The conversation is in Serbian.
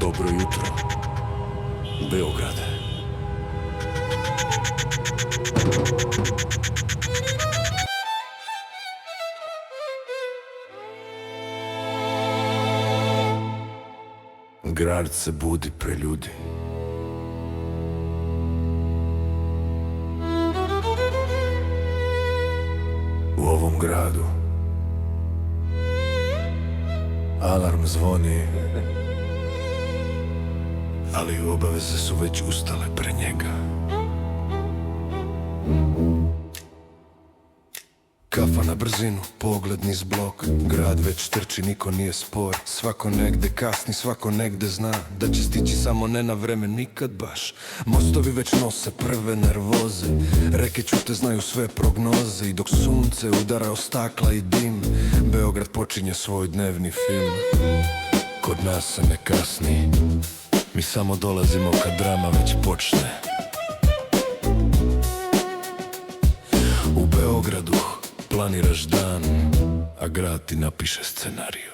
Dobro jutro, Beograde. Grad se budi preljudi. U ovom gradu alarm zvoni, ali obaveze su već ustale pre njega. Kafa na brzinu, pogled niz blok. Grad već trči, niko nije spor. Svako negde kasni, svako negde zna da će stići, samo ne na vreme, nikad baš. Mostovi već nose prve nervoze, reke ćute, znaju sve prognoze. I dok sunce udara o stakla i dim, Beograd počinje svoj dnevni film. Kod nas se ne kasni, mi samo dolazimo kad drama već počne. U Beogradu planiraš dan, a grad ti napiše scenariju.